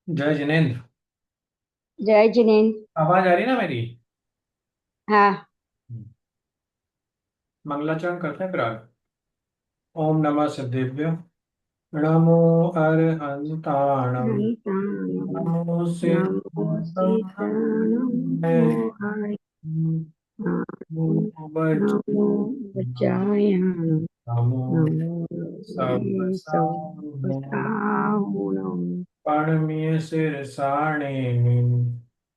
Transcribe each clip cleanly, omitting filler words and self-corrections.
जय जिनेन्द्र। जय जिनेन्द्र। आवाज आ रही ना मेरी? हाँ। मंगलाचरण करते हैं फिर आगे। ओम नमः सिद्धेभ्यो। नमो अरहंताणम। हरिताणं नमो नमो सिद्धाणम। सीताणमोहाय नमो वज्र। नमो वज्रायाणं नमो नमो सब ये सौपसाहुणम्। पाणमीय शिरसाणे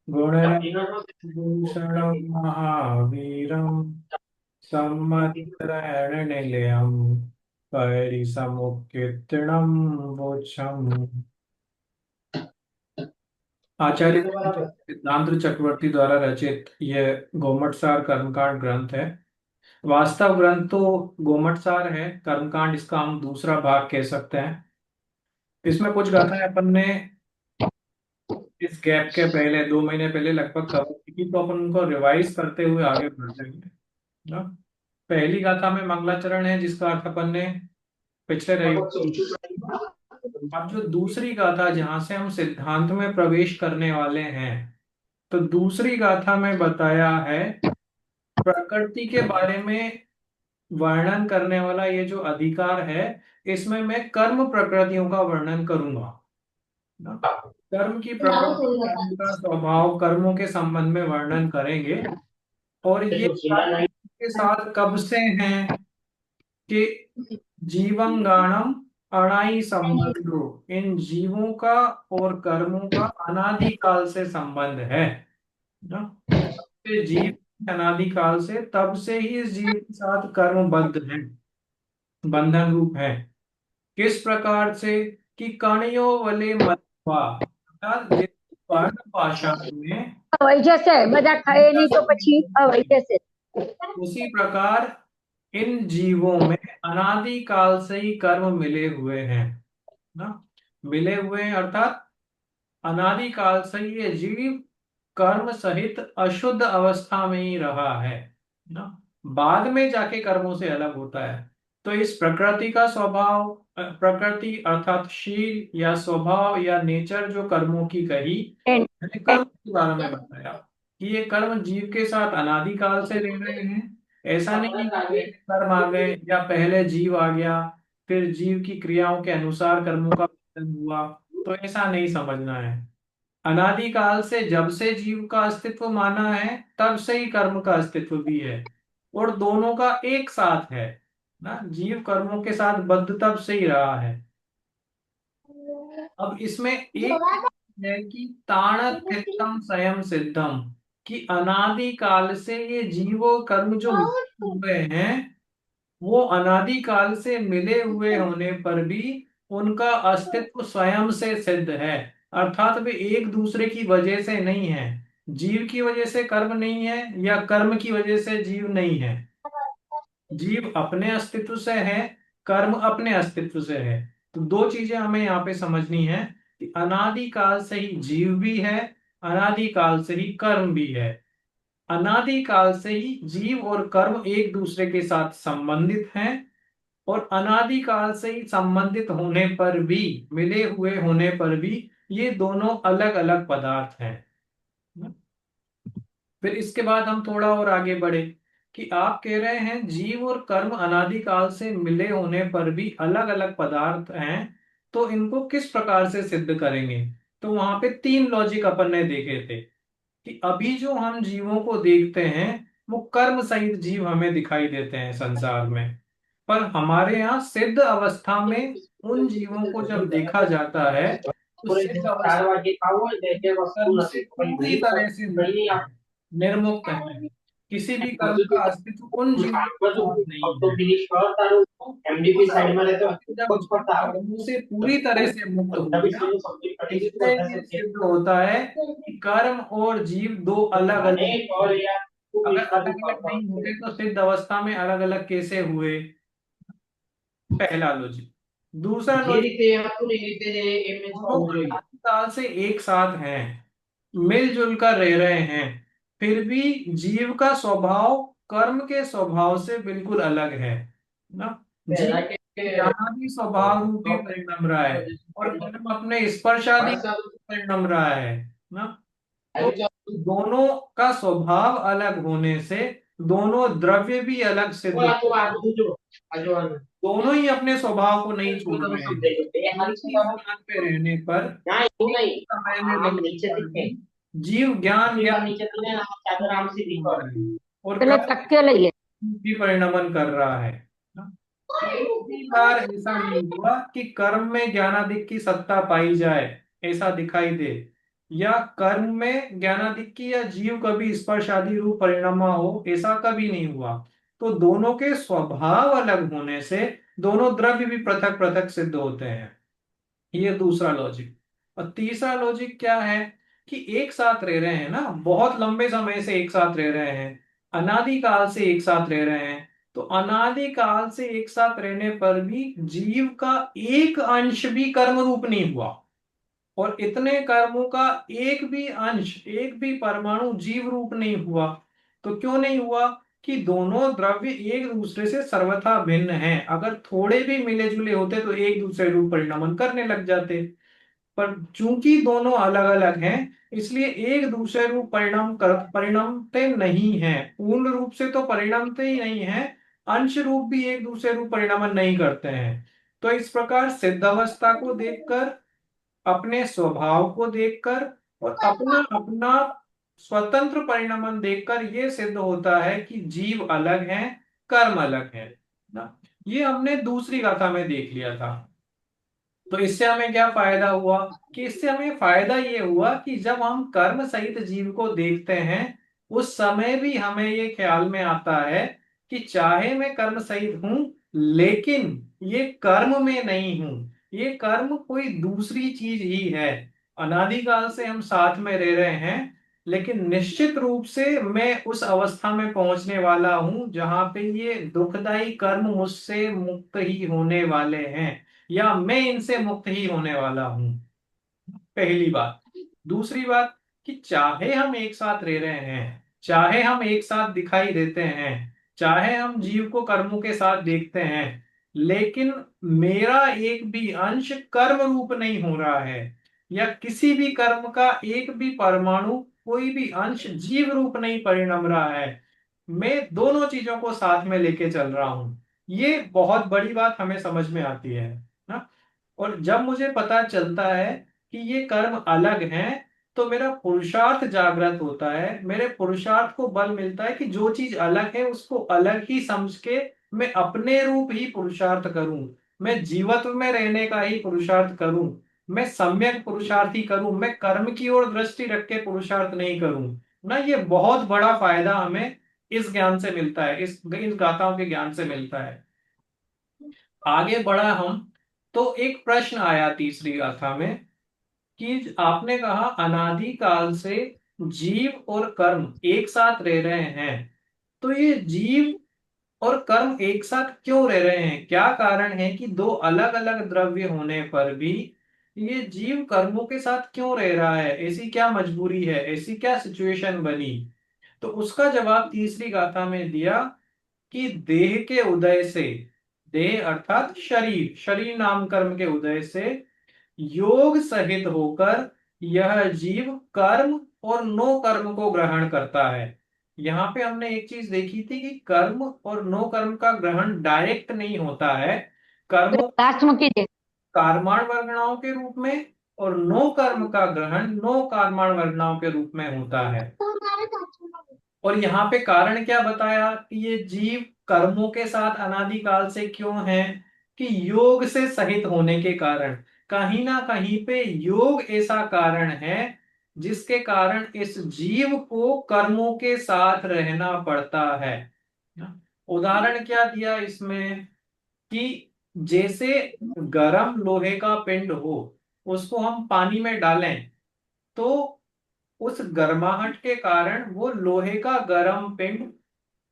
गुणभूषणं महावीरं सम्मत्रयण निलयं परिसमुत्कीर्तनं वोच्छम्। आचार्य सिद्धांत चक्रवर्ती द्वारा रचित यह गोमटसार कर्मकांड ग्रंथ है। वास्तव ग्रंथ तो गोमटसार है, कर्मकांड इसका हम दूसरा भाग कह सकते हैं। इसमें कुछ गाथाएं अपन ने इस गैप के पहले 2 महीने पहले लगभग कवर की थी, तो अपन उनको रिवाइज करते हुए आगे बढ़ जाएंगे ना। पहली गाथा में मंगलाचरण है, जिसका अर्थ अपन ने पिछले रविवार। अब जो दूसरी गाथा जहां से हम सिद्धांत में प्रवेश करने वाले हैं, तो दूसरी गाथा में बताया है प्रकृति के बारे में वर्णन करने वाला ये जो अधिकार है, इसमें मैं कर्म प्रकृतियों का वर्णन करूंगा ना। कर्म की प्रकृति, कर्म का स्वभाव, कर्मों के संबंध में वर्णन करेंगे। और ये कर्म के साथ कब से हैं कि जीवंगाणम अणाई संबंधो, इन जीवों का और कर्मों का अनादि काल से संबंध है ना। ये जीव अनादि काल से, तब से ही इस जीव के साथ कर्मबद्ध है, बंधन रूप है। किस प्रकार से कि कणियों वाले मत्वा, अर्थात जिस वर्ण पाषाण में, હવે જશે બધા ખાય નહીં તો પછી હવે જશે। उसी प्रकार इन जीवों में अनादि काल से ही कर्म मिले हुए हैं ना। मिले हुए हैं अर्थात अनादि काल से ही ये जीव कर्म सहित अशुद्ध अवस्था में ही रहा है ना। बाद में जाके कर्मों से अलग होता है। तो इस प्रकृति का स्वभाव, प्रकृति अर्थात शील या स्वभाव या नेचर जो कर्मों की कही, मैंने कर्म के बारे में बताया कि ये कर्म जीव के साथ अनादिकाल से रह रहे हैं। ऐसा नहीं है कि पहले कर्म आ गए या पहले जीव आ गया, फिर जीव की क्रियाओं के अनुसार कर्मों का वर्णन हुआ। तो ऐसा नहीं समझना है। अनादिकाल से, जब से जीव का अस्तित्व माना है, तब से ही कर्म का अस्तित्व भी है। और दोनों का एक साथ है ना। जीव कर्मों के साथ बद्ध तब से ही रहा है। अब इसमें एक है कि ताणथितम स्वयं सिद्धम, कि अनादि काल से ये जीवो कर्म जो मिले हुए हैं, वो अनादि काल से मिले हुए होने पर भी उनका अस्तित्व स्वयं से सिद्ध है। अर्थात वे एक दूसरे की वजह से नहीं है। जीव की वजह से कर्म नहीं है या कर्म की वजह से जीव नहीं है। जीव अपने अस्तित्व से है, कर्म अपने अस्तित्व से है। तो दो चीजें हमें यहाँ पे समझनी है कि अनादि काल से ही जीव भी है, अनादि काल से ही कर्म भी है। अनादि काल से ही जीव और कर्म एक दूसरे के साथ संबंधित हैं। और अनादि काल से ही संबंधित होने पर भी, मिले हुए होने पर भी, ये दोनों अलग अलग पदार्थ हैं। फिर इसके बाद हम थोड़ा और आगे बढ़े कि आप कह रहे हैं जीव और कर्म अनादि काल से मिले होने पर भी अलग अलग पदार्थ हैं, तो इनको किस प्रकार से सिद्ध करेंगे। तो वहां पे तीन लॉजिक अपन ने देखे थे कि अभी जो हम जीवों को देखते हैं, वो कर्म सहित जीव हमें दिखाई देते हैं संसार में। पर हमारे यहाँ सिद्ध अवस्था में उन जीवों को जब देखा जाता है, तो सिद्ध अवस्था कर्म से पूरी तरह से मुक्त है, निर्मुक्त है। किसी भी कर्म का अस्तित्व उन जीवों के साथ नहीं है। उस अवस्था में जब जीव कर्मों से पूरी तरह से मुक्त हो गया, इससे ये सिद्ध होता है कि कर्म और जीव दो अलग अलग हैं। अगर अलग अलग नहीं होते तो सिद्ध अवस्था में अलग अलग कैसे हुए। पहला लॉजिक। दूसरा लॉजिक, दोनों अनादिकाल से एक साथ हैं, मिलजुल कर रह रहे हैं, फिर भी जीव का स्वभाव कर्म के स्वभाव से बिल्कुल अलग है ना। जीव यहाँ भी स्वभाव रूपी परिणम रहा है और कर्म अपने स्पर्शादि परिणम रहा है ना। तो दोनों का स्वभाव अलग होने से दोनों द्रव्य भी अलग सिद्ध हो, दोनों ही अपने स्वभाव को नहीं छोड़ रहे हैं। एक ही स्थान पे रहने पर, एक ही समय में रहने पर भी जीव ज्ञान ज्ञान और पहले कर्म तक के लिए भी परिणमन कर रहा है ना। कई बार ऐसा नहीं हुआ कि कर्म में ज्ञानादिक की सत्ता पाई जाए, ऐसा दिखाई दे, या कर्म में ज्ञानादिक की या जीव कभी स्पर्श आदि रूप परिणमा हो, ऐसा कभी नहीं हुआ। तो दोनों के स्वभाव अलग होने से दोनों द्रव्य भी पृथक पृथक सिद्ध होते हैं। ये दूसरा लॉजिक। और तीसरा लॉजिक क्या है कि एक साथ रह रहे हैं ना, बहुत लंबे समय से एक साथ रह रहे हैं, अनादिकाल से एक साथ रह रहे हैं। तो अनादिकाल से एक साथ रहने पर भी जीव का एक अंश भी कर्म रूप नहीं हुआ, और इतने कर्मों का एक भी अंश, एक भी परमाणु जीव रूप नहीं हुआ। तो क्यों नहीं हुआ? कि दोनों द्रव्य एक दूसरे से सर्वथा भिन्न हैं। अगर थोड़े भी मिले जुले होते तो एक दूसरे रूप परिणमन करने लग जाते। पर चूंकि दोनों अलग अलग हैं, इसलिए एक दूसरे रूप परिणमते नहीं है। पूर्ण रूप से तो परिणमते ही नहीं है, अंश रूप भी एक दूसरे रूप परिणमन नहीं करते हैं। तो इस प्रकार सिद्ध अवस्था को देखकर, अपने स्वभाव को देखकर और अपना अपना स्वतंत्र परिणमन देखकर यह सिद्ध होता है कि जीव अलग है, कर्म अलग है ना। ये हमने दूसरी गाथा में देख लिया था। तो इससे हमें क्या फायदा हुआ? कि इससे हमें फायदा ये हुआ कि जब हम कर्म सहित जीव को देखते हैं, उस समय भी हमें ये ख्याल में आता है कि चाहे मैं कर्म सहित हूं, लेकिन ये कर्म में नहीं हूं, ये कर्म कोई दूसरी चीज ही है। अनादिकाल से हम साथ में रह रहे हैं, लेकिन निश्चित रूप से मैं उस अवस्था में पहुंचने वाला हूं जहां पे ये दुखदाई कर्म मुझसे मुक्त ही होने वाले हैं, या मैं इनसे मुक्त ही होने वाला हूं। पहली बात। दूसरी बात, कि चाहे हम एक साथ रह रहे हैं, चाहे हम एक साथ दिखाई देते हैं, चाहे हम जीव को कर्मों के साथ देखते हैं, लेकिन मेरा एक भी अंश कर्म रूप नहीं हो रहा है, या किसी भी कर्म का एक भी परमाणु, कोई भी अंश जीव रूप नहीं परिणम रहा है। मैं दोनों चीजों को साथ में लेके चल रहा हूं। ये बहुत बड़ी बात हमें समझ में आती है ना। और जब मुझे पता चलता है कि ये कर्म अलग हैं, तो मेरा पुरुषार्थ जागृत होता है, मेरे पुरुषार्थ को बल मिलता है कि जो चीज अलग है उसको अलग ही समझ के मैं अपने रूप ही पुरुषार्थ करूं, मैं जीवत्व में रहने का ही पुरुषार्थ करूं, मैं सम्यक पुरुषार्थ ही करूं, मैं कर्म की ओर दृष्टि रख के पुरुषार्थ नहीं करूं ना। ये बहुत बड़ा फायदा हमें इस ज्ञान से मिलता है, इस गाथाओं के ज्ञान से मिलता है। आगे बढ़ा हम, तो एक प्रश्न आया तीसरी गाथा में कि आपने कहा अनादिकाल से जीव और कर्म एक साथ रह रहे हैं, तो ये जीव और कर्म एक साथ क्यों रह रहे हैं? क्या कारण है कि दो अलग अलग द्रव्य होने पर भी ये जीव कर्मों के साथ क्यों रह रहा है? ऐसी क्या मजबूरी है, ऐसी क्या सिचुएशन बनी? तो उसका जवाब तीसरी गाथा में दिया कि देह के उदय से, देह अर्थात शरीर, शरीर नाम कर्म के उदय से योग सहित होकर यह जीव कर्म और नो कर्म को ग्रहण करता है। यहाँ पे हमने एक चीज देखी थी कि कर्म और नो कर्म का ग्रहण डायरेक्ट नहीं होता है। कर्म लास्ट में कीजिए। कार्माण वर्गणाओं के रूप में, और नो कर्म का ग्रहण नो कार्माण वर्गणाओं के रूप में होता है। और यहाँ पे कारण क्या बताया कि ये जीव कर्मों के साथ अनादिकाल से क्यों है? कि योग से सहित होने के कारण, कहीं ना कहीं पे योग ऐसा कारण है जिसके कारण इस जीव को कर्मों के साथ रहना पड़ता है। उदाहरण क्या दिया इसमें? कि जैसे गरम लोहे का पिंड हो, उसको हम पानी में डालें, तो उस गर्माहट के कारण वो लोहे का गर्म पिंड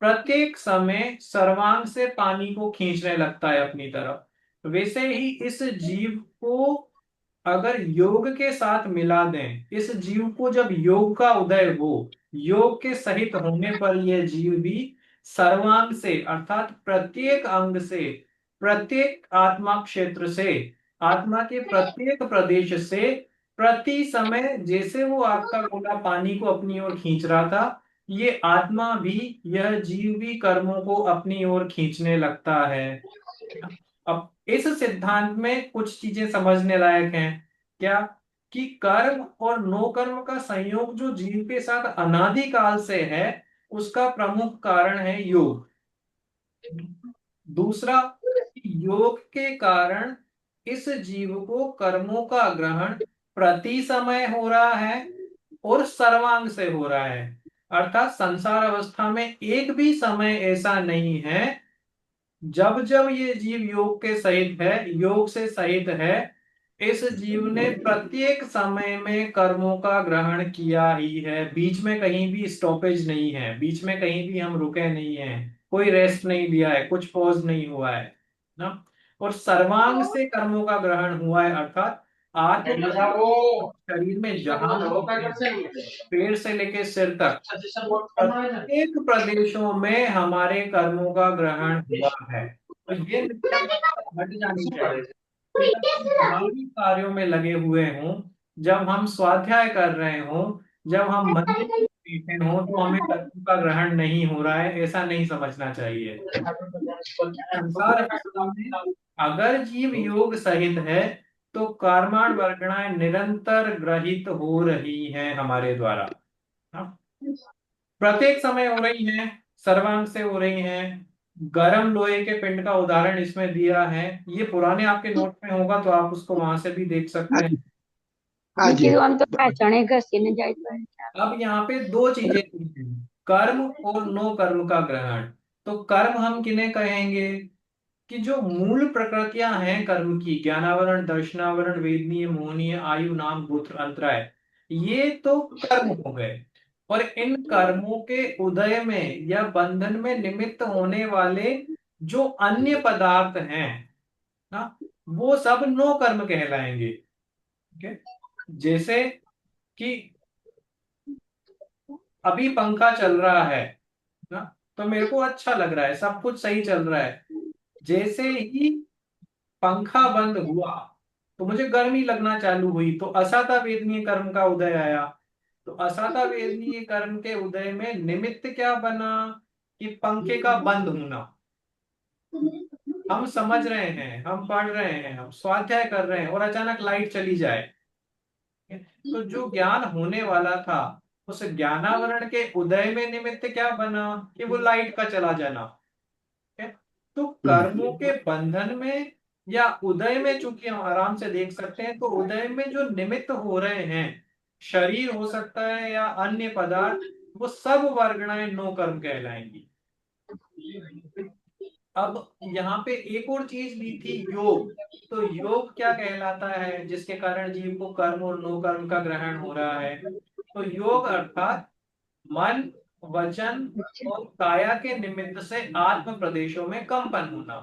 प्रत्येक समय सर्वांग से पानी को खींचने लगता है अपनी तरफ। वैसे ही इस जीव को अगर योग के साथ मिला दें, इस जीव को जब योग का उदय हो, योग के सहित होने पर यह जीव भी सर्वांग से अर्थात प्रत्येक अंग से, प्रत्येक आत्मा क्षेत्र से, आत्मा के प्रत्येक प्रदेश से प्रति समय जैसे वो आग का गोला पानी को अपनी ओर खींच रहा था, ये आत्मा भी, यह जीव भी कर्मों को अपनी ओर खींचने लगता है। अब इस सिद्धांत में कुछ चीजें समझने लायक हैं। क्या? कि कर्म और नो कर्म का संयोग जो जीव के साथ अनादिकाल से है, उसका प्रमुख कारण है योग। दूसरा, योग के कारण इस जीव को कर्मों का ग्रहण प्रति समय हो रहा है और सर्वांग से हो रहा है। अर्थात संसार अवस्था में एक भी समय ऐसा नहीं है जब जब ये जीव योग के सहित है, योग से सहित है, इस जीव ने प्रत्येक समय में कर्मों का ग्रहण किया ही है। बीच में कहीं भी स्टॉपेज नहीं है, बीच में कहीं भी हम रुके नहीं हैं, कोई रेस्ट नहीं लिया है, कुछ पॉज नहीं हुआ है ना। और सर्वांग से कर्मों का ग्रहण हुआ है, अर्थात आत्म शरीर में जहां भी है, पैर से लेके सिर तक प्रत्येक प्रदेशों में हमारे कर्मों का ग्रहण हुआ है। तो ये मिथ्या मान्यता हट जानी चाहिए कि जब हम धार्मिक कार्यों में लगे हुए हों, जब हम स्वाध्याय कर रहे हों, जब हम मंदिर में बैठे हों, तो हमें कर्मों का ग्रहण नहीं हो रहा है, ऐसा नहीं समझना चाहिए। संसार अवस्था में अगर जीव योग सहित है, तो कर्माण वर्गणाएं निरंतर ग्रहित हो रही हैं हमारे द्वारा। हाँ? प्रत्येक समय हो रही हैं, सर्वांग से हो रही हैं। गर्म लोहे के पिंड का उदाहरण इसमें दिया है, ये पुराने आपके नोट में होगा तो आप उसको वहां से भी देख सकते हैं। हाँ मैं जी। कीधुं आम तो चणे घसीने जाए तो अब यहाँ पे दो चीजें हैं, कर्म और नो कर्म का ग्रहण। तो कर्म हम किन्हें कहेंगे? कि जो मूल प्रकृतियां हैं कर्म की, ज्ञानावरण, दर्शनावरण, वेदनीय, मोहनीय, आयु, नाम, गोत्र, अंतराय, ये तो कर्म हो गए। और इन कर्मों के उदय में या बंधन में निमित्त होने वाले जो अन्य पदार्थ हैं ना, वो सब नो कर्म कहलाएंगे। ठीक है? जैसे कि अभी पंखा चल रहा है ना, तो मेरे को अच्छा लग रहा है, सब कुछ सही चल रहा है। जैसे ही पंखा बंद हुआ तो मुझे गर्मी लगना चालू हुई, तो असाता वेदनीय कर्म का उदय आया। तो असाता वेदनीय कर्म के उदय में निमित्त क्या बना? कि पंखे का बंद होना। हम समझ रहे हैं, हम पढ़ रहे हैं, हम स्वाध्याय कर रहे हैं और अचानक लाइट चली जाए, तो जो ज्ञान होने वाला था, उस ज्ञानावरण के उदय में निमित्त क्या बना? कि वो लाइट का चला जाना है। तो कर्मों के बंधन में या उदय में, चूंकि हम आराम से देख सकते हैं, तो उदय में जो निमित्त हो रहे हैं, शरीर हो सकता है या अन्य पदार्थ, वो सब वर्गणाएं नो कर्म कहलाएंगी। अब यहाँ पे एक और चीज ली थी, योग। तो योग क्या कहलाता है जिसके कारण जीव को कर्म और नो कर्म का ग्रहण हो रहा है? तो योग अर्थात मन, वचन और काया के निमित्त से आत्म प्रदेशों में कंपन होना।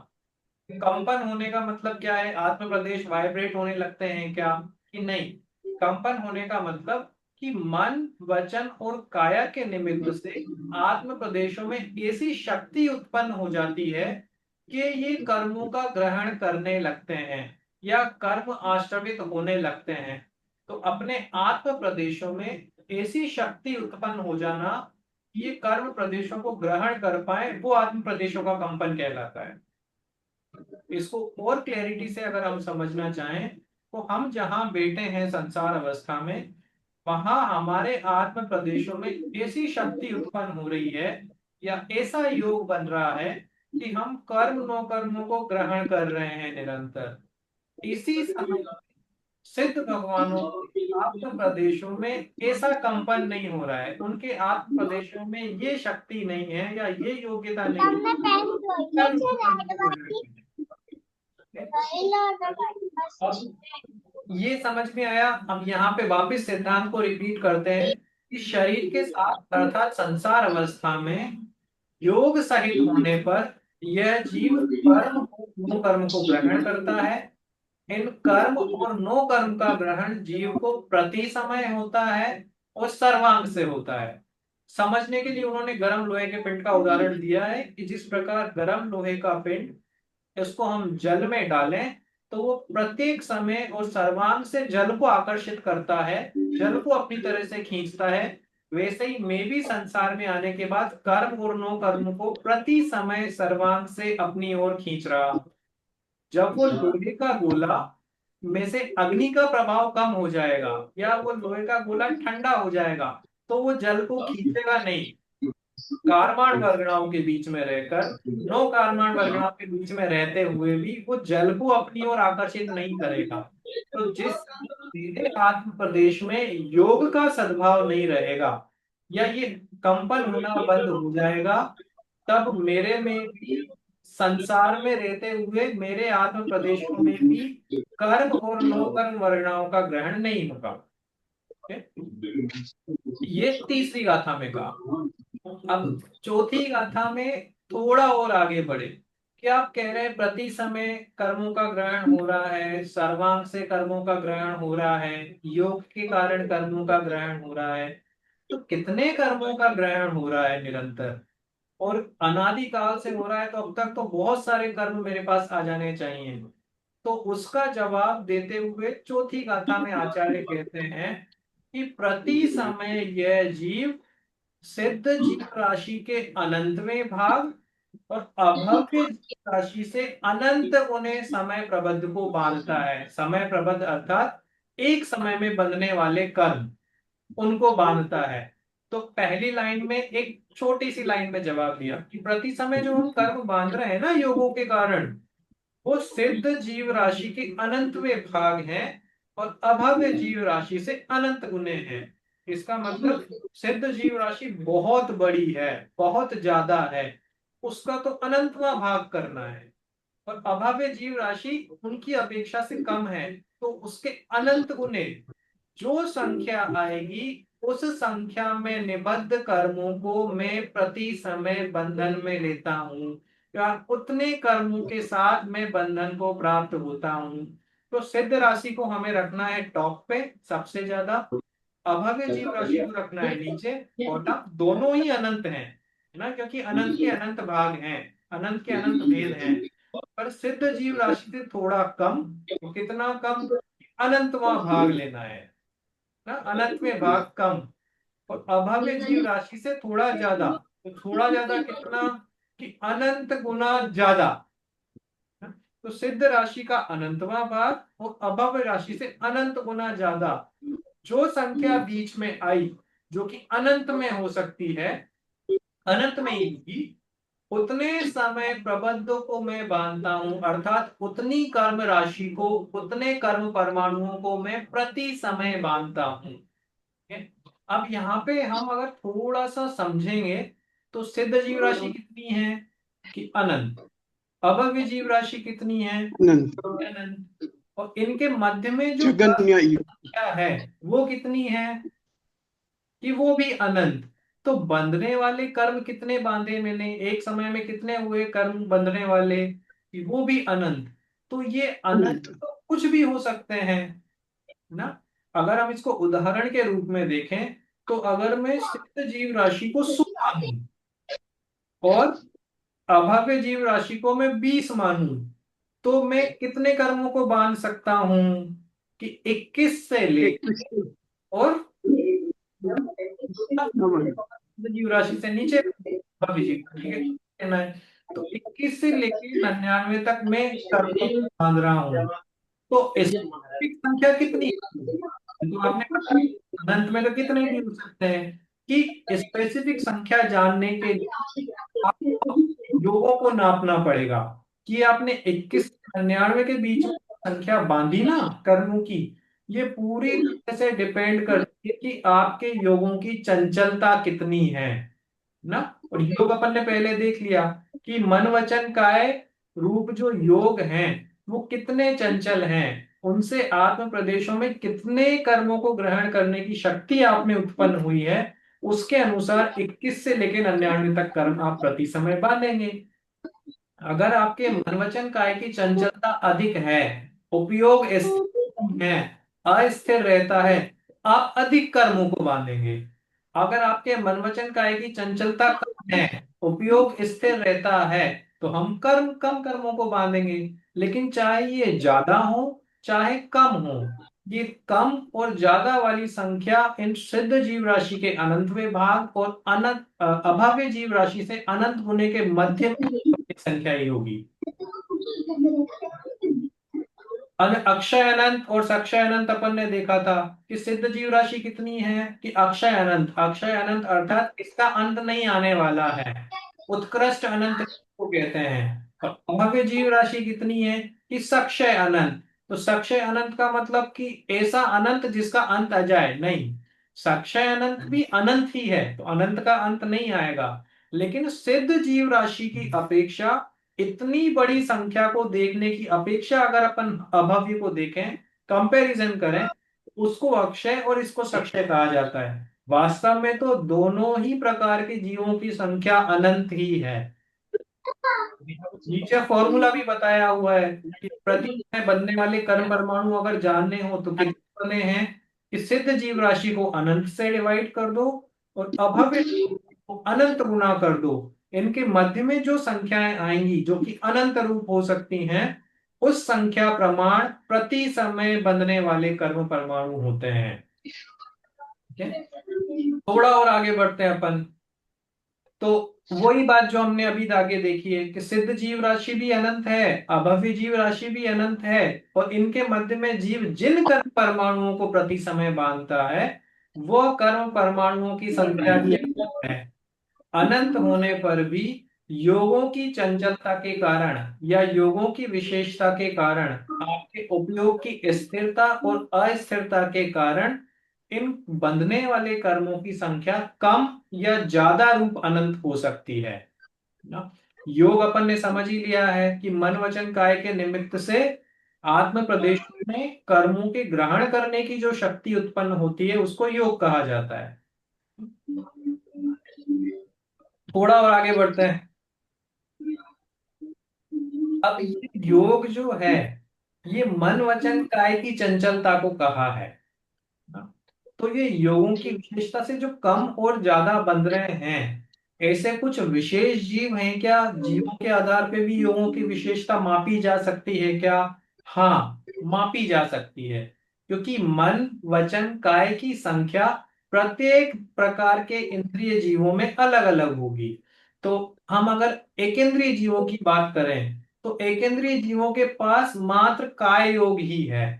कंपन होने का मतलब क्या है? आत्म प्रदेश वाइब्रेट होने लगते हैं क्या? कि नहीं। कंपन होने का मतलब कि मन, वचन और काया के निमित्त से आत्म प्रदेशों में ऐसी शक्ति उत्पन्न हो जाती है कि ये कर्मों का ग्रहण करने लगते हैं या कर्म आश्रवित होने लगते हैं। तो अपने आत्म प्रदेशों में ऐसी शक्ति उत्पन्न हो जाना, ये कर्म प्रदेशों को ग्रहण कर पाए, वो आत्म प्रदेशों का कंपन कहलाता है। इसको और क्लैरिटी से अगर हम समझना चाहें, तो हम जहां बैठे हैं संसार अवस्था में, वहां हमारे आत्म प्रदेशों में ऐसी शक्ति उत्पन्न हो रही है या ऐसा योग बन रहा है कि हम कर्म नो कर्मों को ग्रहण कर रहे हैं निरंतर। इसी समय सिद्ध भगवानों के आत्म प्रदेशों में ऐसा कंपन नहीं हो रहा है, उनके आत्म प्रदेशों में ये शक्ति नहीं है या ये योग्यता नहीं है कर्म नो कर्म को ग्रहण करने की। अब ये समझ में आया। अब यहाँ पे वापस सिद्धांत को रिपीट करते हैं कि शरीर के साथ अर्थात संसार अवस्था में योग सहित होने पर यह जीव कर्म और नो कर्म को ग्रहण करता है। इन कर्म और नो कर्म का ग्रहण जीव को प्रति समय होता है और सर्वांग से होता है। समझने के लिए उन्होंने गर्म लोहे के पिंड का उदाहरण दिया है कि जिस प्रकार गर्म लोहे का पिंड, इसको हम जल में डालें तो वो प्रत्येक समय और सर्वांग से जल को आकर्षित करता है, जल को अपनी तरह से खींचता है। वैसे ही मैं भी संसार में आने के बाद कर्म और नो कर्म को प्रति समय सर्वांग से अपनी ओर खींच रहा हूं। जब वो लोहे का गोला में से अग्नि का प्रभाव कम हो जाएगा या वो लोहे का गोला ठंडा हो जाएगा, तो वो जल को खींचेगा नहीं। कारवान वर्गणाओं के बीच में रहकर, नो कारवान वर्गणाओं के बीच में रहते हुए भी वो जल को अपनी ओर आकर्षित नहीं करेगा। तो जिस सीधे आत्म प्रदेश में योग का सद्भाव नहीं रहेगा या ये कंपन होना बंद हो जाएगा, तब मेरे में भी, संसार में रहते हुए मेरे आत्म प्रदेशों में भी कर्म और नो कर्म वर्गणाओं का ग्रहण नहीं होगा। ये तीसरी गाथा में कहा। अब चौथी गाथा में थोड़ा और आगे बढ़े। क्या आप कह रहे हैं प्रति समय कर्मों का ग्रहण हो रहा है, सर्वांग से कर्मों का ग्रहण हो रहा है, योग के कारण कर्मों का ग्रहण हो रहा है। तो कितने कर्मों का ग्रहण हो रहा है निरंतर और अनादि काल से हो रहा है, तो अब तक तो बहुत सारे कर्म मेरे पास आ जाने चाहिए। तो उसका जवाब देते हुए चौथी गाथा में आचार्य कहते हैं कि प्रति समय यह जीव सिद्ध जीव राशि के अनंतवें भाग और अभव्य जीव राशि से अनंत उन्हें समय प्रबद्ध को बांधता है। समय प्रबद्ध अर्थात एक समय में बंधने वाले कर्म, उनको बांधता है। तो पहली लाइन में एक छोटी सी लाइन में जवाब दिया कि प्रति समय जो हम कर्म बांध रहे हैं ना योगों के कारण, वो सिद्ध जीव राशि के अनंतवें भाग हैं और अभव्य जीव राशि से अनंत गुने हैं। इसका मतलब सिद्ध जीव राशि बहुत बड़ी है, बहुत ज्यादा है, उसका तो अनंतवां भाग करना है। और अभव्य जीव राशि उनकी अपेक्षा से कम है, तो उसके अनंत गुने, जो संख्या आएगी उस संख्या में निबद्ध कर्मों को मैं प्रति समय बंधन में लेता हूँ या उतने कर्मों के साथ मैं बंधन को प्राप्त होता हूँ। तो सिद्ध राशि को हमें रखना है टॉप पे सबसे ज्यादा, अभव्य जीव राशि को रखना है नीचे बॉटम। दोनों ही अनंत हैं ना, क्योंकि अनंत के अनंत भाग हैं, अनंत के अनंत भेद हैं। पर सिद्ध जीव राशि से थोड़ा कम, तो कितना कम, अनंतवां भाग लेना है ना, अनंत में भाग कम। और अभव्य जीव राशि से थोड़ा ज्यादा, तो थोड़ा ज्यादा कितना कि अनंत गुना ज्यादा। तो सिद्ध राशि का अनंतवां भाग और अभव्य राशि से अनंत गुना ज्यादा, जो संख्या बीच में आई जो कि अनंत में हो सकती है, अनंत में ही होगी, उतने समय प्रबंध को मैं बांधता हूं, अर्थात उतनी कर्म राशि को, उतने कर्म परमाणुओं को मैं प्रति समय बांधता हूं। ठीक है? अब यहाँ पे हम अगर थोड़ा सा समझेंगे तो सिद्ध जीव राशि कितनी है कि अनंत, अभव्य जीव राशि कितनी है अनंत अनंत, और इनके मध्य में जो जगन्य संख्या है वो कितनी है कि वो भी अनंत। तो बंधने वाले कर्म कितने बांधे मैंने, एक समय में कितने हुए कर्म बंधने वाले कि वो भी अनंत। तो ये अनंत अनंत तो कुछ भी हो सकते हैं ना। अगर हम इसको उदाहरण के रूप में देखें, तो अगर मैं सिद्ध जीव राशि को 16 मानूं और अभव्य जीव राशि को मैं 20 मानूं, तो मैं कितने कर्मों को बांध सकता हूं कि 21 से लेकर 21 और जीव राशि से नीचे अभव्य जीव, ठीक है कहना है। तो 21 से लेकर 99 तक मैं कर्मों को बांध रहा हूं। तो स्पेसिफिक संख्या कितनी है? तो आपने कहा अनंत में तो कितने भी हो सकते हैं। कि स्पेसिफिक संख्या जानने के लिए आपको योगों को नापना पड़ेगा कि आपने 21 से 99 के बीच में संख्या बांधी ना कर्मों की, ये पूरी तरह से डिपेंड करती है कि आपके योगों की चंचलता कितनी है ना। और योग अपन ने पहले देख लिया कि मन वचन काया रूप जो योग हैं वो कितने चंचल हैं, उनसे आत्म प्रदेशों में कितने कर्मों को ग्रहण करने की शक्ति आप में उत्पन्न हुई है, उसके अनुसार 21 से लेकर 99 तक कर्म आप प्रति समय बांधेंगे। अगर आपके मन वचन काय की चंचलता अधिक है, उपयोग स्थिर है, अस्थिर रहता है, आप अधिक कर्मों को बांधेंगे। अगर आपके मन वचन काय की चंचलता कम है, उपयोग स्थिर रहता है, तो हम कम कर्मों को बांधेंगे। लेकिन चाहे ये ज्यादा हो चाहे कम हो, ये कम और ज्यादा वाली संख्या इन सिद्ध जीव राशि के अनंतवें भाग और अभाव्य जीव राशि से अनंत होने के मध्य में संख्या ही होगी। अक्षय अनंत और सक्षय अनंत अपन ने देखा था कि सिद्ध जीव राशि कितनी है कि अक्षय अनंत, अक्षय अनंत अर्थात इसका अंत नहीं आने वाला है, उत्कृष्ट अनंत को कहते हैं। और अभव्य जीव राशि कितनी है कि सक्षय अनंत। तो सक्षय अनंत का मतलब कि ऐसा अनंत जिसका अंत आ जाए नहीं। सक्षय अनंत भी अनंत ही है, तो अनंत का अंत नहीं आएगा। लेकिन सिद्ध जीव राशि की अपेक्षा, इतनी बड़ी संख्या को देखने की अपेक्षा अगर अपन अभव्य को देखें, कंपैरिजन करें, उसको अक्षय और इसको सक्षय कहा जाता है। वास्तव में तो दोनों ही प्रकार के जीवों की संख्या अनंत ही है। नीचे फॉर्मूला भी बताया हुआ है कि प्रति में बनने वाले कर्म परमाणु अगर जानने हो तो कितने बने हैं, कि सिद्ध जीव राशि को अनंत से डिवाइड कर दो और अभव्य को अनंत गुना कर दो। इनके मध्य में जो संख्याएं आएंगी जो कि अनंत रूप हो सकती हैं, उस संख्या प्रमाण प्रति समय बनने वाले कर्म परमाणु होते हैं। ठीक है, थोड़ा और आगे बढ़ते हैं अपन। तो वही बात जो हमने अभी आगे देखी है कि सिद्ध जीव राशि भी अनंत है, अभव्य जीव राशि भी अनंत है, और इनके मध्य में जीव जिन कर्म परमाणुओं को प्रति समय बांधता है, वह कर्म परमाणुओं की संख्या ही अनंत है। अनंत होने पर भी योगों की चंचलता के कारण या योगों की विशेषता के कारण, आपके उपयोग की स्थिरता और अस्थिरता के कारण, इन बंधने वाले कर्मों की संख्या कम या ज्यादा रूप अनंत हो सकती है ना। योग अपन ने समझ ही लिया है कि मन वचन काय के निमित्त से आत्म प्रदेश में कर्मों के ग्रहण करने की जो शक्ति उत्पन्न होती है उसको योग कहा जाता है। थोड़ा और आगे बढ़ते हैं। अब ये योग जो है, ये मन वचन काय की चंचलता को कहा है ना। तो ये योगों की विशेषता से जो कम और ज्यादा बंध रहे हैं, ऐसे कुछ विशेष जीव हैं क्या? जीवों के आधार पे भी योगों की विशेषता मापी जा सकती है क्या? हाँ, मापी जा सकती है। क्योंकि मन वचन काय की संख्या प्रत्येक प्रकार के इंद्रिय जीवों में अलग अलग होगी। तो हम अगर एकेंद्रिय जीवों की बात करें, तो एकेंद्रिय जीवों के पास मात्र काय योग ही है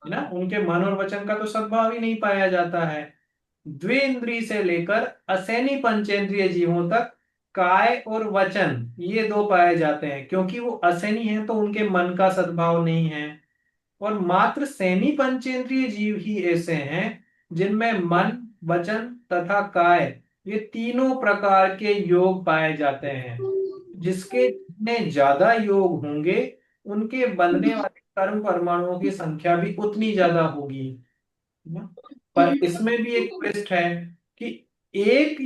ना। उनके मन और वचन का तो सद्भाव ही नहीं पाया जाता है। द्विंद्रिय से लेकर असैनी पंचेंद्रिय जीवों तक काय और वचन ये दो पाए जाते हैं, क्योंकि वो असैनी है तो उनके मन का सद्भाव नहीं है। और मात्र सैनी पंचेंद्रिय जीव ही ऐसे हैं जिनमें मन वचन तथा काय ये तीनों प्रकार के योग पाए जाते हैं। जिसके जितने ज्यादा योग होंगे, उनके बनने वाले कर्म परमाणुओं की संख्या भी उतनी ज्यादा होगी ना। पर इसमें भी एक ट्विस्ट है कि एक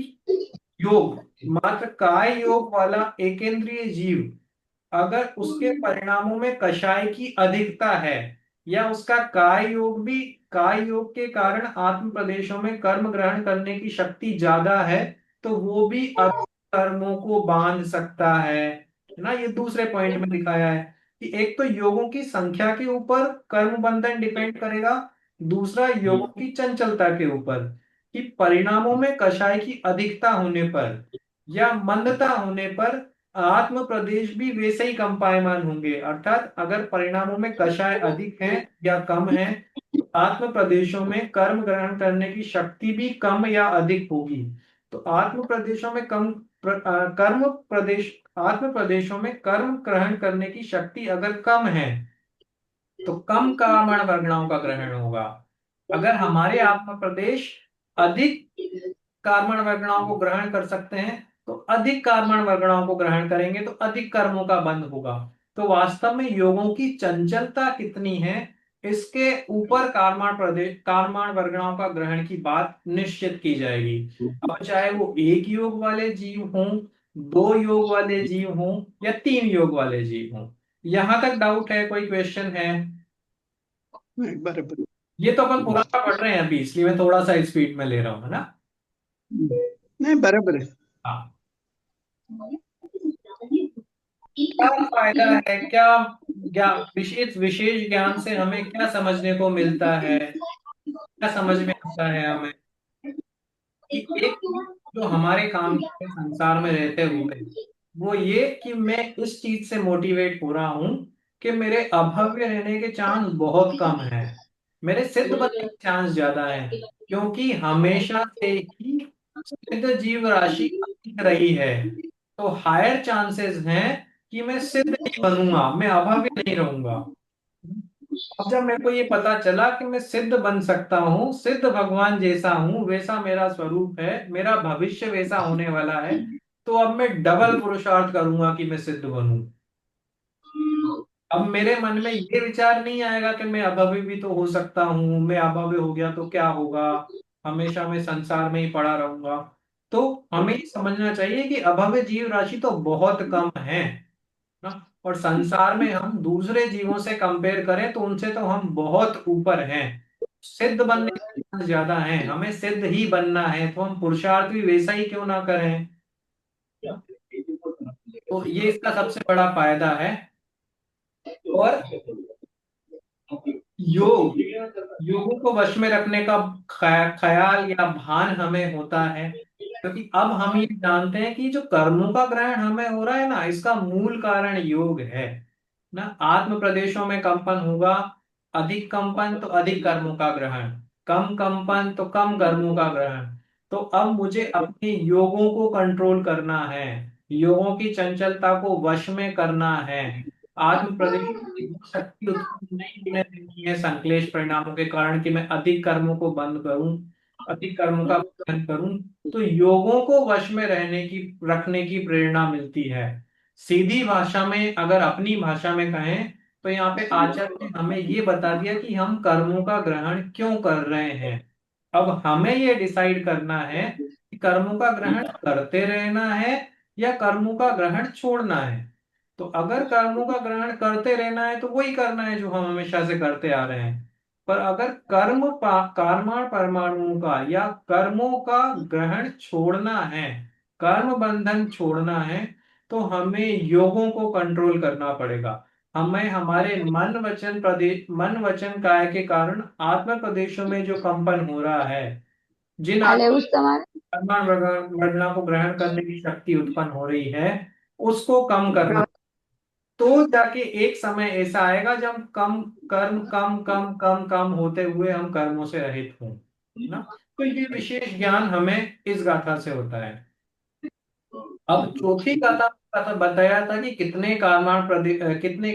योग, मात्र काय योग वाला एकेंद्रिय जीव, अगर उसके परिणामों में कषाय की अधिकता है, या उसका काय योग भी, काय योग के कारण आत्म प्रदेशों में कर्म ग्रहण करने की शक्ति ज्यादा है, तो वो भी अधिक कर्मों को बांध सकता है ना। ये दूसरे पॉइंट में दिखाया है कि एक तो योगों की संख्या के ऊपर कर्म बंधन डिपेंड करेगा, दूसरा योगों की चंचलता के ऊपर, कि परिणामों में कषाय की अधिकता होने पर या मंदता होने पर आत्म प्रदेश भी वैसे ही कंपायमान होंगे। अर्थात अगर परिणामों में कषाय अधिक है या कम है, तो आत्म प्रदेशों में कर्म ग्रहण करने की शक्ति भी कम या अधिक होगी। तो आत्म प्रदेशों में कर्म प्रदेश, आत्म प्रदेशों में कर्म ग्रहण करने की शक्ति अगर कम है, तो कम कर्मण वर्गणाओं का ग्रहण होगा। अगर हमारे आत्म प्रदेश अधिक कार्बन वर्गणाओं को ग्रहण कर सकते हैं, तो अधिक कार्बन वर्गणाओं को ग्रहण करेंगे तो अधिक कर्मों का बंध होगा। तो वास्तव में योगों की चंचलता कितनी है, इसके ऊपर कार्बन वर्गणाओं का ग्रहण की बात निश्चित की जाएगी। अब चाहे वो एक योग वाले जीव हों, दो योग वाले जीव हों, या तीन योग वाले जीव हों। यहां तक डाउट है? कोई क्वेश्चन है? नहीं, बराबर। ये तो अपन पुराना पढ़ रहे हैं अभी, इसलिए मैं थोड़ा सा स्पीड में ले रहा हूँ, है ना। नहीं, बराबर है। हाँ। क्या फायदा है, क्या ज्ञान, विशेष विशेष ज्ञान से हमें क्या समझने को मिलता है, क्या समझ में आता है हमें कि एक चीज जो हमारे काम के संसार में रहते हुए, वो ये कि मैं इस चीज से मोटिवेट हो रहा हूं कि मेरे अभव्य रहने के चांस बहुत कम है, मेरे सिद्ध बनने के चांस ज्यादा है, क्योंकि हमेशा से ही सिद्ध जीव राशि अधिक रही है। तो हायर चांसेस हैं कि मैं सिद्ध ही बनूंगा, मैं अभव्य नहीं रहूंगा। अब जब मेरे को ये पता चला कि मैं सिद्ध बन सकता हूँ, सिद्ध भगवान जैसा हूँ, वैसा मेरा स्वरूप है, मेरा भविष्य वैसा होने वाला है, तो अब मैं डबल पुरुषार्थ करूंगा कि मैं सिद्ध बनूं। अब मेरे मन में ये विचार नहीं आएगा कि मैं अभव्य भी तो हो सकता हूँ, मैं अभव्य हो गया तो क्या होगा, हमेशा मैं संसार में ही पड़ा रहूंगा। तो हमें ये समझना चाहिए कि अभव्य जीव राशि तो बहुत कम है ना, और संसार में हम दूसरे जीवों से कंपेयर करें तो उनसे तो हम बहुत ऊपर हैं। सिद्ध बनने के चांस ज्यादा हैं, हमें सिद्ध ही बनना है, तो हम पुरुषार्थ भी वैसा ही क्यों ना करें। तो ये इसका सबसे बड़ा फायदा है। और योग, योगों को वश में रखने का ख्याल या भान हमें होता है, क्योंकि अब हम ये जानते हैं कि जो कर्मों का ग्रहण हमें हो रहा है ना, इसका मूल कारण योग है ना। आत्म प्रदेशों में कंपन होगा, अधिक कंपन तो अधिक कर्मों का ग्रहण, कम कंपन तो कम कर्मों का ग्रहण। तो अब मुझे अपने योगों को कंट्रोल करना है, योगों की चंचलता को वश में करना है। आत्म प्रदेश शक्ति उत्पन्न नहीं होने देनी है संक्लेश परिणामों के कारण कि मैं अधिक कर्मों को बंद करूं, अधिक कर्मों का बंधन करूं। तो योगों को वश में रहने की, रखने की प्रेरणा मिलती है। सीधी भाषा में, अगर अपनी भाषा में कहें, तो यहाँ पे आचार्य ने हमें ये बता दिया कि हम कर्मों का ग्रहण क्यों कर रहे हैं। अब हमें ये डिसाइड करना है कि कर्मों का ग्रहण करते रहना है या कर्मों का ग्रहण छोड़ना है। तो अगर कर्मों का ग्रहण करते रहना है तो वही करना है जो हम हमेशा से करते आ रहे हैं। पर अगर कर्मण परमाणुओं का या कर्मों का ग्रहण छोड़ना है, कर्म बंधन छोड़ना है, तो हमें योगों को कंट्रोल करना पड़ेगा। हमें हमारे मन वचन काय के कारण आत्म प्रदेशों में जो कंपन हो रहा है, जिन हाले उस तुम्हारे आत्मा वर्णना को ग्रहण करने की शक्ति उत्पन्न हो रही है, उसको कम करना। तो जाके एक समय ऐसा आएगा जब कम कर्म कम कम कम कम होते हुए हम कर्मों से रहित हों ना। तो ये विशेष ज्ञान हमें इस गाथा से होता है। अब चौथी गाथा का बताया था कि कितने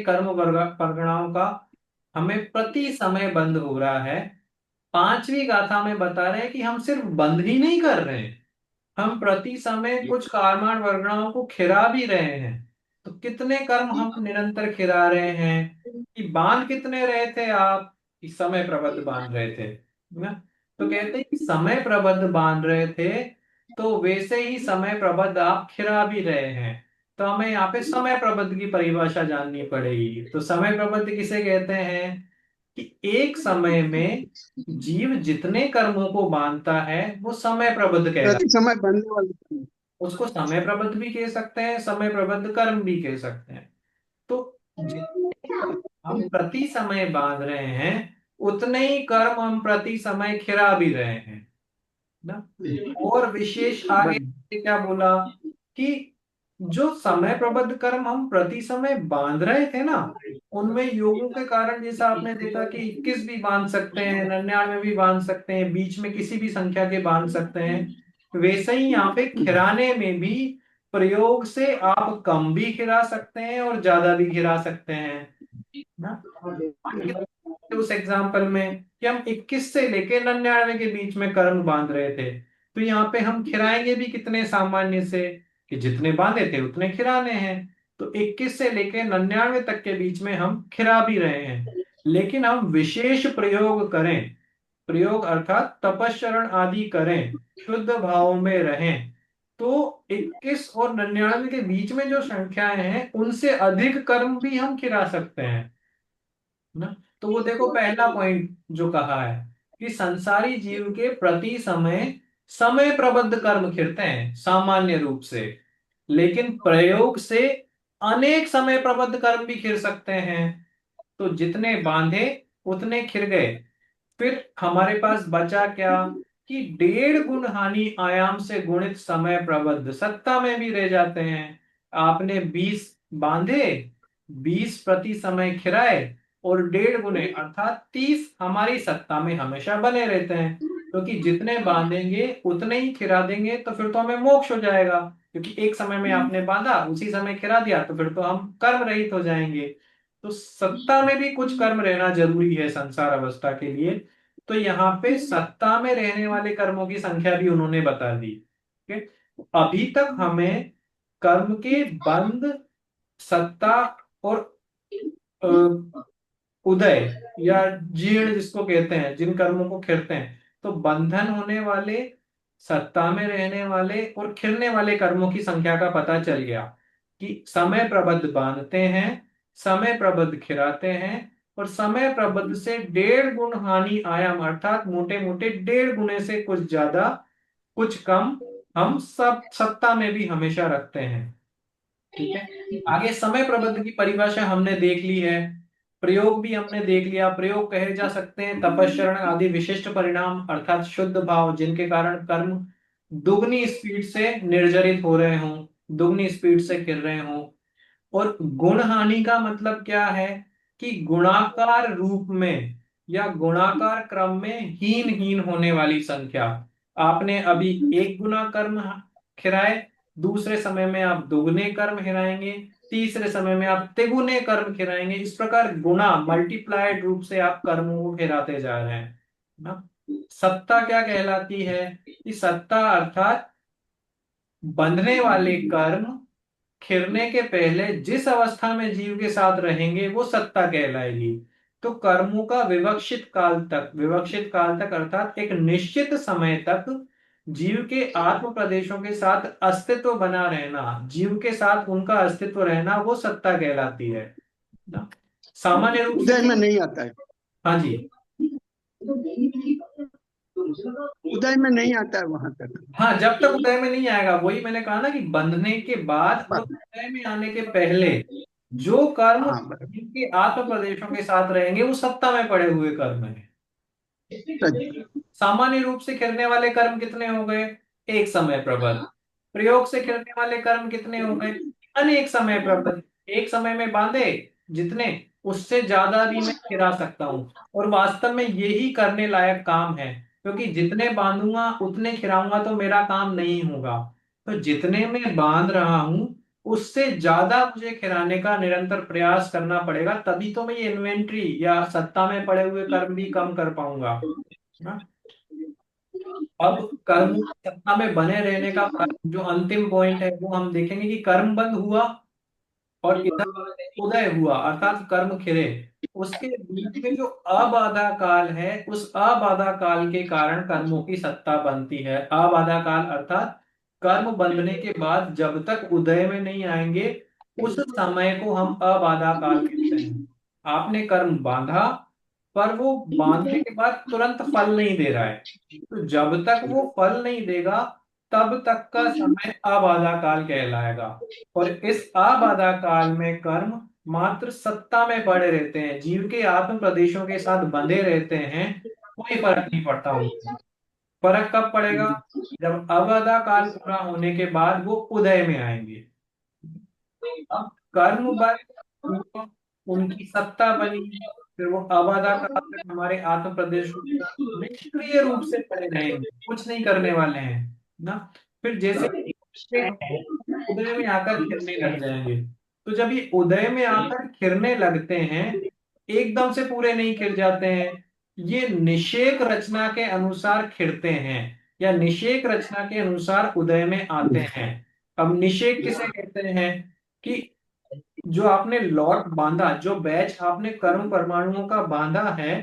कर्म परगणाओं का हमें प्रति समय बंद हो रहा है। पांचवी गाथा में बता रहे हैं कि हम सिर्फ बंद ही नहीं कर रहे हैं, हम प्रति समय कुछ कर्माण वर्गणाओं को खिरा भी रहे हैं। तो कितने कर्म हम निरंतर खिरा रहे हैं, कि बांध कितने रहे थे आप, कि समय प्रबद्ध बांध रहे थे ना। तो कहते हैं कि समय प्रबद्ध बांध रहे थे, तो वैसे ही समय प्रबद्ध आप खिरा भी रहे हैं। तो हमें यहाँ पे समय प्रबद्ध की परिभाषा जाननी पड़ेगी। तो समय प्रबद्ध किसे कहते हैं, कि एक समय में जीव जितने कर्मों को बांधता है वो समय प्रबद्ध कहलाता प्रति समय बनने वाले कर्म। है। उसको समय प्रबद्ध भी कह सकते हैं, समय प्रबद्ध कर्म भी कह सकते हैं। तो जितने कर्म हम प्रति समय बांध रहे हैं, उतने ही कर्म हम प्रति समय खिरा भी रहे हैं ना। और विशेष आगे क्या बोला, कि जो समय प्रबद्ध कर्म हम प्रति समय बांध रहे थे ना, उनमें योगों के कारण जैसा आपने देखा कि 21 भी बांध सकते हैं, 99 भी बांध सकते हैं, बीच में किसी भी संख्या के बांध सकते हैं। वैसे ही यहाँ पे खिराने में भी प्रयोग से आप कम भी खिरा सकते हैं और ज्यादा भी खिरा सकते हैं ना। उस एग्जाम्पल में कि हम 21 से लेके 99 के बीच में कर्म बांध रहे थे, तो यहाँ पे हम खिराएंगे भी कितने सामान्य से, कि जितने बांधे थे उतने खिराने हैं। तो 21 से लेके 99 तक के बीच में हम खिरा भी रहे हैं। लेकिन हम विशेष प्रयोग करें, प्रयोग अर्थात तपस्चरण आदि करें, शुद्ध भाव में रहें, तो 21 और 99 के बीच में जो संख्याएं हैं उनसे अधिक कर्म भी हम खिरा सकते हैं ना। तो वो देखो पहला पॉइंट जो कहा है कि संसारी जीव के प्रति समय समय प्रबद्ध कर्म खिरते हैं सामान्य रूप से, लेकिन प्रयोग से अनेक समय प्रबद्ध कर्म भी खिर सकते हैं। तो जितने बांधे उतने खिर गए। फिर हमारे पास बचा क्या कि 1.5 गुण हानि आयाम से गुणित समय प्रबद्ध सत्ता में भी रह जाते हैं। आपने 20 बांधे, 20 प्रति समय खिराए, और 1.5 गुने अर्थात 30 हमारी सत्ता में हमेशा बने रहते हैं। क्योंकि जितने बांधेंगे उतने ही खिरा देंगे, तो फिर तो हमें मोक्ष हो जाएगा। क्योंकि एक समय में आपने बांधा, उसी समय खिरा दिया, तो फिर तो हम कर्म रहित हो जाएंगे। तो सत्ता में भी कुछ कर्म रहना जरूरी है संसार अवस्था के लिए। तो यहाँ पे सत्ता में रहने वाले कर्मों की संख्या भी उन्होंने बता दी। ठीक है। अभी तक हमें कर्म के बंध, सत्ता और अ, उदय या जीर्ण जिसको कहते हैं, जिन कर्मों को खिरते हैं, तो बंधन होने वाले, सत्ता में रहने वाले और खिरने वाले कर्मों की संख्या का पता चल गया कि समय प्रबद्ध बांधते हैं, समय प्रबद्ध खिराते हैं, और समय प्रबद्ध से 1.5 गुण हानि आयाम अर्थात मोटे मोटे 1.5 गुने से कुछ ज्यादा कुछ कम हम सब सत्ता में भी हमेशा रखते हैं। ठीक है। आगे समय प्रबंध की परिभाषा हमने देख ली है। प्रयोग भी हमने देख लिया। प्रयोग कहे जा सकते हैं तपस्चरण आदि विशिष्ट परिणाम अर्थात शुद्ध भाव, जिनके कारण कर्म दुगनी स्पीड से निर्जरित हो रहे हों, दुगनी स्पीड से गिर रहे हों। और गुण हानि का मतलब क्या है कि गुणाकार रूप में या गुणाकार क्रम में हीन हीन होने वाली संख्या। आपने अभी 1 गुना कर्म खिराए, दूसरे समय में आप दोगुने कर्म खिराएंगे, तीसरे समय में आप तिगुने कर्म खिराएंगे। इस प्रकार गुणा मल्टीप्लाइड रूप से आप कर्मों को खिराते जा रहे हैं ना। सत्ता क्या कहलाती है कि सत्ता अर्थात बंधने वाले कर्म खिरने के पहले जिस अवस्था में जीव के साथ रहेंगे वो सत्ता कहलाएगी। तो कर्मों का विवक्षित काल तक अर्थात एक निश्चित समय तक जीव के आत्म प्रदेशों के साथ अस्तित्व बना रहना, जीव के साथ उनका अस्तित्व रहना, वो सत्ता कहलाती है ना। सामान्य रूप से उदय में नहीं आता है, हाँ जी। उदय में नहीं आता है वहां तक। हाँ, जब तक उदय में नहीं आएगा, वही मैंने कहा ना कि बंधने के बाद और बस, उदय में आने के पहले जो कर्म हाँ बराबर। जिनके आत्म प्रदेशों के साथ रहेंगे वो सत्ता में पड़े हुए कर्म है। सच। सामान्य रूप से खिलने वाले कर्म कितने हो गए? एक समय प्रबल। प्रयोग से खिलने वाले कर्म कितने हो गए? अनेक समय प्रबल। एक समय में बांधे जितने, उससे ज्यादा भी मैं खिला सकता हूँ। और वास्तव में यही करने लायक काम है, क्योंकि जितने बांधूंगा उतने खिलाऊंगा तो मेरा काम नहीं होगा। तो जितने मैं बांध रहा हूं उससे ज्यादा मुझे खिलाने का निरंतर प्रयास करना पड़ेगा, तभी तो मैं ये इन्वेंट्री या सत्ता में पड़े हुए कर्म भी कम कर पाऊंगा ना। अब कर्म सत्ता में बने रहने का जो अंतिम पॉइंट है वो हम देखेंगे कि कर्म बंद हुआ और इधर उदय हुआ अर्थात कर्म खिले। उसके बीच में जो अबाधा काल है, उस अबाधा काल के कारण कर्मों की सत्ता बनती है। अबाधा काल अर्थात कर्म बंधने के बाद जब तक उदय में नहीं आएंगे, उस समय को हम अबाधा काल कहते हैं। आपने कर्म बांधा, पर वो बांधने के बाद तुरंत फल नहीं दे रहा है। तो जब तक वो फल नहीं देगा तब तक का समय अबाधा काल कहलाएगा। और इस अबाधा काल में कर्म मात्र सत्ता में पड़े रहते हैं, जीव के आत्म प्रदेशों के साथ बंधे रहते हैं। कोई फर्क नहीं पड़ता उनको। फर्क कब पड़ेगा? जब अबाधा काल पूरा होने के बाद वो उदय में आएंगे। अब कर्म बल हुआ, उनकी सत्ता बनी, फिर वो अबाधा काल तक हमारे आत्म प्रदेश में निष्क्रिय रूप से पड़े रहेंगे, कुछ नहीं करने वाले हैं ना। फिर जैसे उदय में आकर खिलने लग जाएंगे। तो जब ये उदय में आकर खिलने लगते हैं, एकदम से पूरे नहीं खिल जाते हैं। ये निषेक रचना के अनुसार खिलते हैं या निषेक रचना के अनुसार उदय में आते हैं। अब निषेक किसे कहते हैं कि जो आपने लॉट बांधा, जो बैच आपने कर्म परमाणुओं का बांधा है,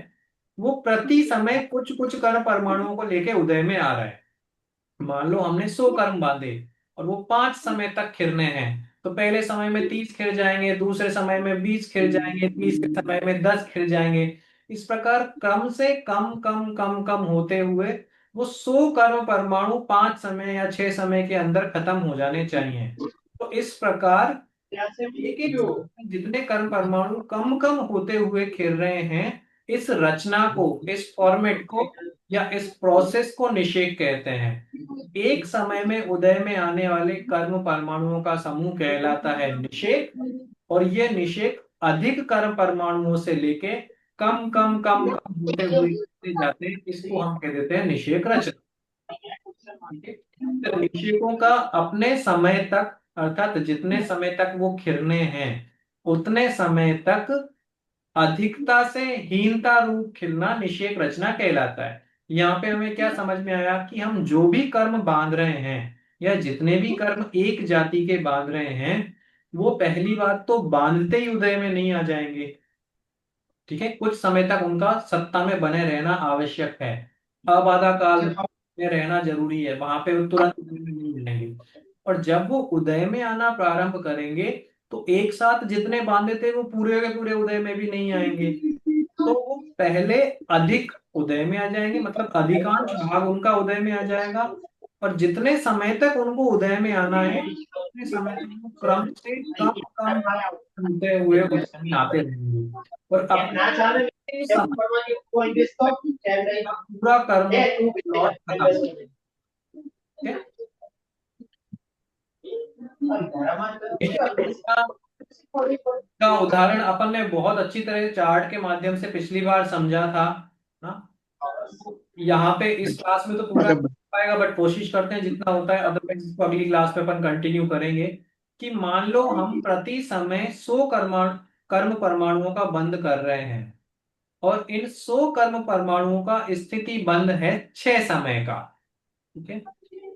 वो प्रति समय कुछ कुछ कर्म परमाणुओं को लेके उदय में आ रहा है। मान लो हमने 100 कर्म बांधे और वो 5 समय तक खिरने हैं। तो पहले समय में 30 खिर जाएंगे, दूसरे समय में 20 खिर जाएंगे, तीसरे समय में 10 खिर जाएंगे। इस प्रकार क्रम से कम कम कम कम होते हुए वो 100 कर्म परमाणु 5 समय या 6 समय के अंदर खत्म हो जाने चाहिए। तो इस प्रकार लेकिन जितने कर्म परमाणु कम कम होते हुए खिल रहे हैं, इस रचना को, इस फॉर्मेट को या इस प्रोसेस को निषेक कहते हैं। एक समय में उदय में आने वाले कर्म परमाणुओं का समूह कहलाता है निषेक। और यह निषेक अधिक कर्म परमाणुओं से लेके कम कम कम कम होते हुए जाते हैं, इसको हम कह देते हैं निषेक रचना। ठीक है। तो निषेकों का अपने समय तक, अर्थात जितने समय तक वो खिरने हैं उतने समय तक अधिकता से हीनता रूप खिलना निषेक रचना कहलाता है। यहाँ पे हमें क्या समझ में आया कि हम जो भी कर्म बांध रहे हैं या जितने भी कर्म एक जाति के बांध रहे हैं, वो पहली बात तो बांधते ही उदय में नहीं आ जाएंगे। ठीक है, कुछ समय तक उनका सत्ता में बने रहना आवश्यक है। अबाधा काल में रहना जरूरी है, वहां पे वो तुरंत उदय में नहीं मिलेंगे। और जब वो उदय में आना प्रारंभ करेंगे तो एक साथ जितने बांधे थे वो पूरे के पूरे उदय में भी नहीं आएंगे। तो वो पहले अधिक उदय में आ जाएंगे, मतलब अधिकांश भाग उनका उदय में आ जाएगा। और जितने समय तक उनको उदय में आना है उतने समय तक वो क्रम से कम कम होते हुए उदय में आते रहेंगे। और अपने समय पूरा कर्म लौट खत्म हो जाए। का उदाहरण अपन ने बहुत अच्छी तरह चार्ट के माध्यम से पिछली बार समझा था ना। यहाँ पे इस क्लास में तो पूरा नहीं बराबर। हो पाएगा, बट कोशिश करते हैं जितना होता है, अदरवाइज इसको अगली क्लास में अपन कंटिन्यू करेंगे। कि मान लो हम प्रति समय 100 कर्म परमाणुओं का बंध कर रहे हैं, और इन 100 कर्म परमाणुओं का स्थिति बंध है 6 समय का। ठीक है।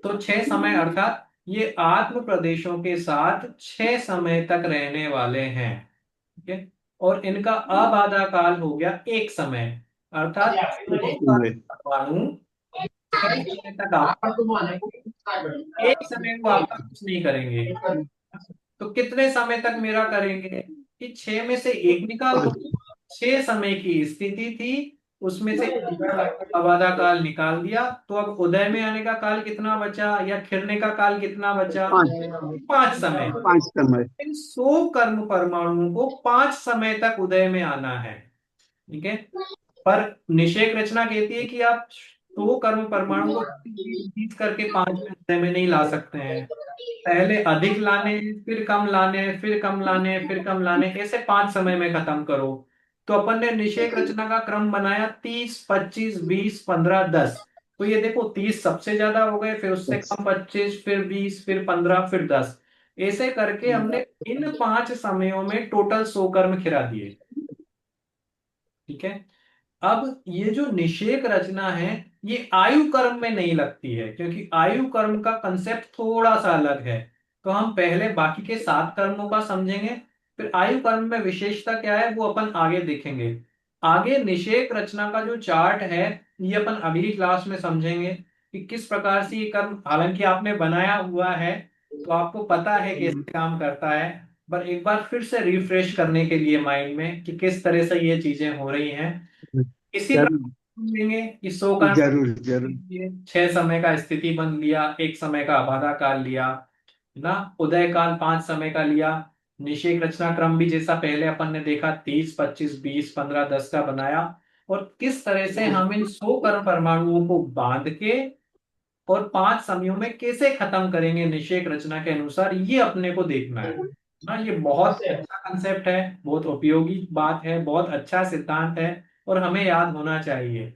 तो 6 समय अर्थात ये आत्म प्रदेशों के साथ 6 समय तक रहने वाले हैं। ठीक है। और इनका अबाधा काल हो गया 1 समय, अर्थात वो परमाणु 6 समय तक आपका, 1 समय वो आपका कुछ नहीं करेंगे। तो कितने समय तक मेरा करेंगे कि 6 में से एक निकालो। 6 समय की स्थिति थी, उसमें से अबाधा काल निकाल दिया, तो अब उदय में आने का काल कितना बचा या खिरने का काल कितना बचा? पांच। 5 समय। 5 समय। इन 100 कर्म परमाणुओं को 5 समय तक उदय में आना है। ठीक है। पर निषेक रचना कहती है कि आप 100 कर्म परमाणु को बीच करके 5 में उदय में नहीं ला सकते हैं। पहले अधिक लाने, फिर कम लाने, फिर कम लाने, फिर कम लाने, ऐसे 5 समय में खत्म करो। तो अपन ने निषेक रचना का क्रम बनाया 30, 25, 20, 15, 10। तो ये देखो 30 सबसे ज्यादा हो गए, फिर उससे कम 25, फिर 20, फिर 15, फिर 10। ऐसे करके हमने इन 5 समयों में टोटल 100 कर्म खिरा दिए। ठीक है। अब ये जो निषेक रचना है, ये आयु कर्म में नहीं लगती है, क्योंकि आयु कर्म का कंसेप्ट थोड़ा सा अलग है। तो हम पहले बाकी के 7 कर्मों का समझेंगे, फिर आयु कर्म में विशेषता क्या है वो अपन आगे देखेंगे। आगे निषेक रचना का जो चार्ट है, ये अपन अगली क्लास में समझेंगे कि किस प्रकार से ये कर्म, हालांकि आपने बनाया हुआ है तो आपको पता है कैसे काम करता है, पर एक बार फिर से रिफ्रेश करने के लिए माइंड में कि किस तरह से ये चीजें हो रही हैं। इसी जरूर प्रकार लेंगे कि 100 का जरूर जरूर। 6 समय का स्थिति बंद लिया, 1 समय का अबाधा काल लिया, है ना, उदय काल 5 समय का लिया। निषेक रचना क्रम भी जैसा पहले अपन ने देखा 30, 25, 20, 15, 10 का बनाया। और किस तरह से हम इन 100 कर्म परमाणुओं को बांध के और 5 समयों में कैसे खत्म करेंगे निषेक रचना के अनुसार, ये अपने को देखना है ना। ये बहुत अच्छा कंसेप्ट है, बहुत उपयोगी बात है, बहुत अच्छा सिद्धांत है, और हमें याद होना चाहिए।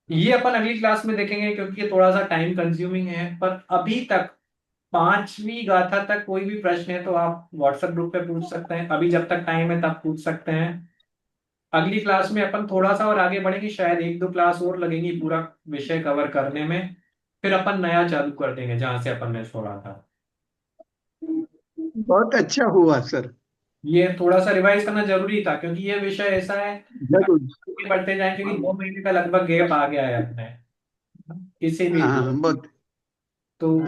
ये अपन अगली क्लास में देखेंगे, क्योंकि ये थोड़ा सा टाइम कंज्यूमिंग है। पर अभी तक 5वीं गाथा तक कोई भी प्रश्न है तो आप व्हाट्सएप ग्रुप पे पूछ सकते हैं, अभी जब तक टाइम है तब पूछ सकते हैं। अगली क्लास में अपन थोड़ा सा और आगे बढ़ेंगे, शायद 1-2 क्लास और लगेंगी पूरा विषय कवर करने में। फिर अपन नया चालू कर देंगे जहां से अपन ने छोड़ा था। बहुत अच्छा हुआ सर। ये थोड़ा सा रिवाइज करना जरूरी था, क्योंकि ये विषय ऐसा है जरूर। आगे बढ़ते जाए, क्योंकि 2 महीने का लगभग गैप आ गया है अपने, इसीलिए। हाँ बहुत। तो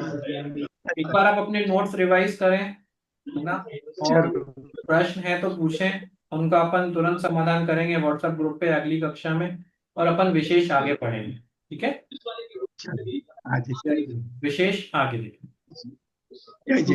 एक बार आप अपने नोट्स रिवाइज करें, है ना। और जरूर। प्रश्न है तो पूछें, उनका अपन तुरंत समाधान करेंगे व्हाट्सएप ग्रुप पे अगली कक्षा में। और अपन विशेष आगे पढ़ेंगे। ठीक है। चलिए। हाँ जी सर। चलिए, विशेष आगे देखें। जय जय।